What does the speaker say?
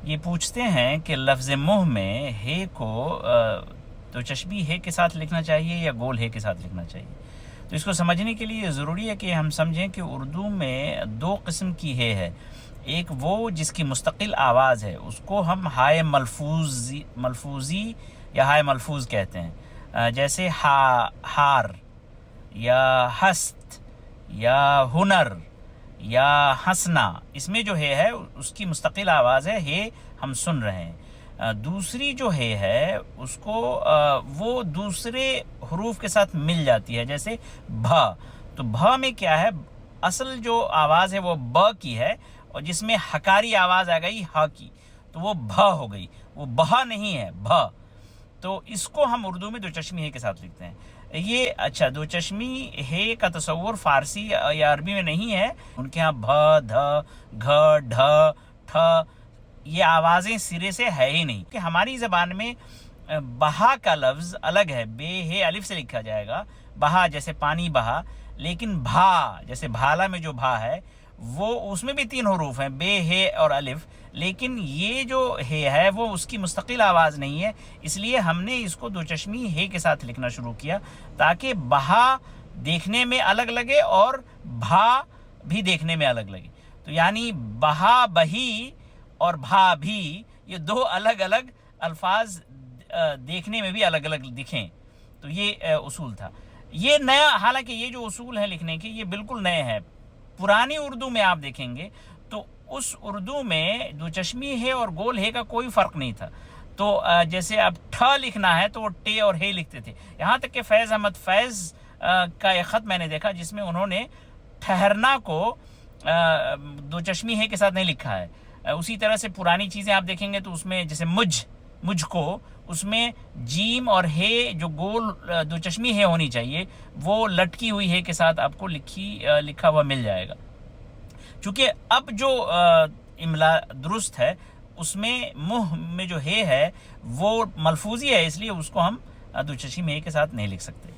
یہ پوچھتے ہیں کہ لفظ منہ میں ہے کو دو چشمی ہے کے ساتھ لکھنا چاہیے یا گول ہے کے ساتھ لکھنا چاہیے. تو اس کو سمجھنے کے لیے ضروری ہے کہ ہم سمجھیں کہ اردو میں دو قسم کی ہے. ایک وہ جس کی مستقل آواز ہے، اس کو ہم ہائے ملفوظی یا ہائے ملفوظ کہتے ہیں، جیسے ہار یا ہست یا ہنر یا ہنسنا. اس میں جو ہے اس کی مستقل آواز ہے ہم سن رہے ہیں. دوسری جو ہے اس کو وہ دوسرے حروف کے ساتھ مل جاتی ہے، جیسے بھا. تو بھا میں کیا ہے، اصل جو آواز ہے وہ ب کی ہے، اور جس میں حکاری آواز آ گئی ہا کی، تو وہ بھا ہو گئی، وہ بہا نہیں ہے، بھا. تو اس کو ہم اردو میں دو چشمی ہے کے ساتھ لکھتے ہیں. یہ اچھا، دو چشمی ہے کا تصور فارسی یا عربی میں نہیں ہے. ان کے ہاں بھ، دھ، گھ، ڈھ، ٹھ یہ آوازیں سرے سے ہے ہی نہیں. کہ ہماری زبان میں بہا کا لفظ الگ ہے، بے ہے الف سے لکھا جائے گا، بہا جیسے پانی بہا. لیکن بھا جیسے بھالا میں جو بھا ہے وہ اس میں بھی 3 حروف ہیں، بے ہے اور الف. لیکن یہ جو ہے وہ اس کی مستقل آواز نہیں ہے، اس لیے ہم نے اس کو دو چشمی ہے کے ساتھ لکھنا شروع کیا تاکہ بہا دیکھنے میں الگ لگے اور بھا بھی دیکھنے میں الگ لگے. تو یعنی بہا بہی اور بھا بھی، یہ 2 الگ الگ الفاظ دیکھنے میں بھی الگ الگ دکھیں. تو یہ اصول تھا. یہ نیا، حالانکہ یہ جو اصول ہیں لکھنے کے یہ بالکل نئے ہیں. پرانی اردو میں آپ دیکھیں گے تو اس اردو میں دو چشمی ہے اور گول ہے کا کوئی فرق نہیں تھا. تو جیسے اب ٹھ لکھنا ہے تو وہ ٹے اور ہے لکھتے تھے. یہاں تک کہ فیض احمد فیض کا ایک خط میں نے دیکھا جس میں انہوں نے ٹھہرنا کو دو چشمی ہے کے ساتھ نہیں لکھا ہے. اسی طرح سے پرانی چیزیں آپ دیکھیں گے تو اس میں جیسے مجھ کو، اس میں جیم اور ہے جو گول دو چشمی ہے ہونی چاہیے وہ لٹکی ہوئی ہے کے ساتھ آپ کو لکھا ہوا مل جائے گا. چونکہ اب جو املا درست ہے اس میں منہ میں جو ہے وہ ملفوظی ہے، اس لیے اس کو ہم دو چشمی ہے کے ساتھ نہیں لکھ سکتے.